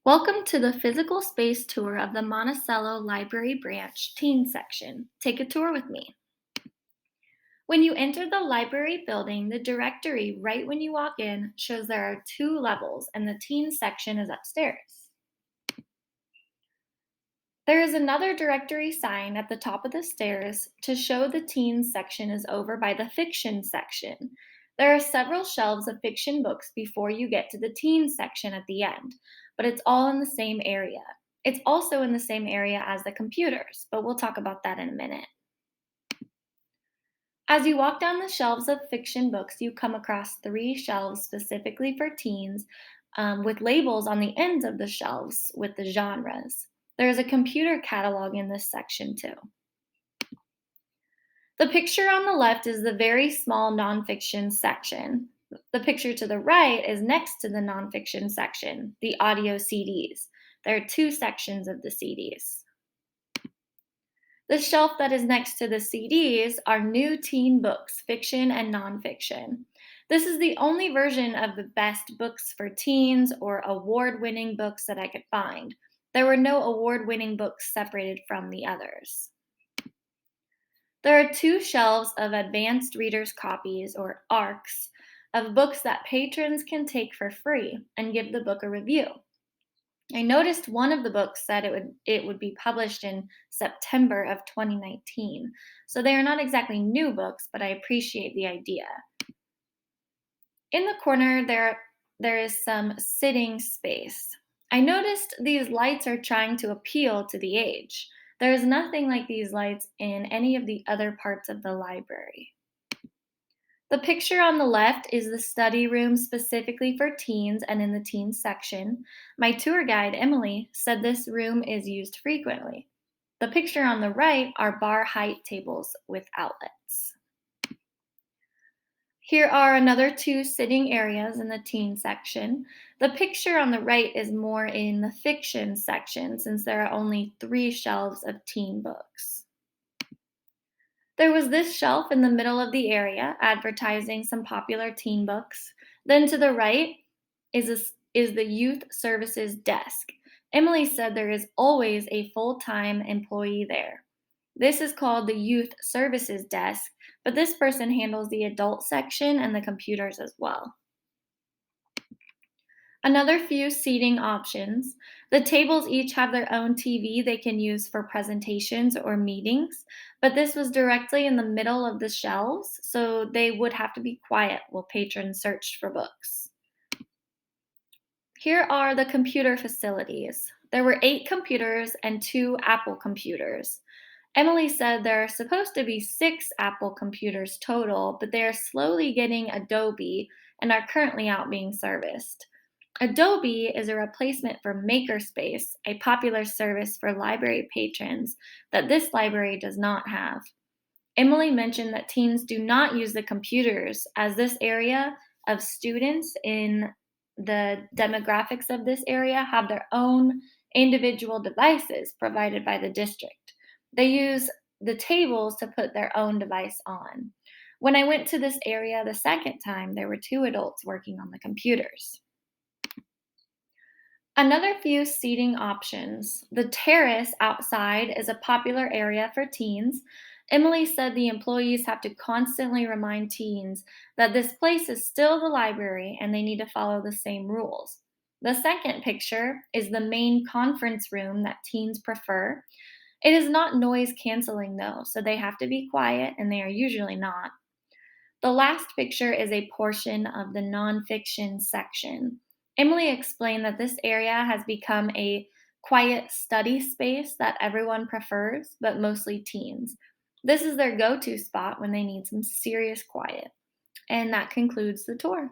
Welcome to the physical space tour of the Monticello Library Branch Teen Section. Take a tour with me. When you enter the library building, the directory right when you walk in shows there are two levels and the teen section is upstairs. There is another directory sign at the top of the stairs to show the teens section is over by the fiction section. There are several shelves of fiction books before you get to the teens section at the end, but it's all in the same area. It's also in the same area as the computers, but we'll talk about that in a minute. As you walk down the shelves of fiction books, you come across three shelves specifically for teens with labels on the ends of the shelves with the genres. There is a computer catalog in this section too. The picture on the left is the very small nonfiction section. The picture to the right is next to the nonfiction section, the audio CDs. There are two sections of the CDs. The shelf that is next to the CDs are new teen books, fiction and nonfiction. This is the only version of the best books for teens or award winning books that I could find. There were no award winning books separated from the others. There are two shelves of advanced readers' copies, or ARCs, of books that patrons can take for free and give the book a review. I noticed one of the books said it would be published in September of 2019. So they are not exactly new books, but I appreciate the idea. In the corner there is some sitting space. I noticed these lights are trying to appeal to the age. There is nothing like these lights in any of the other parts of the library. The picture on the left is the study room specifically for teens and in the teens section. My tour guide, Emily, said this room is used frequently. The picture on the right are bar height tables with outlets. Here are another two sitting areas in the teen section. The picture on the right is more in the fiction section since there are only three shelves of teen books. There was this shelf in the middle of the area advertising some popular teen books. Then to the right is the youth services desk. Emily said there is always a full time employee there. This is called the youth services desk, but this person handles the adult section and the computers as well. Another few seating options. The tables each have their own TV they can use for presentations or meetings, but this was directly in the middle of the shelves, so they would have to be quiet while patrons searched for books. Here are the computer facilities. There were 8 computers and 2 Apple computers. Emily said there are supposed to be 6 Apple computers total, but they are slowly getting Adobe and are currently out being serviced. Adobe is a replacement for Makerspace, a popular service for library patrons that this library does not have. Emily mentioned that teens do not use the computers, as this area of students in the demographics of this area have their own individual devices provided by the district. They use the tables to put their own device on. When I went to this area the second time, there were 2 adults working on the computers. Another few seating options. The terrace outside is a popular area for teens. Emily said the employees have to constantly remind teens that this place is still the library and they need to follow the same rules. The second picture is the main conference room that teens prefer. It is not noise canceling though, so they have to be quiet and they are usually not. The last picture is a portion of the nonfiction section. Emily explained that this area has become a quiet study space that everyone prefers, but mostly teens. This is their go to spot when they need some serious quiet. And that concludes the tour.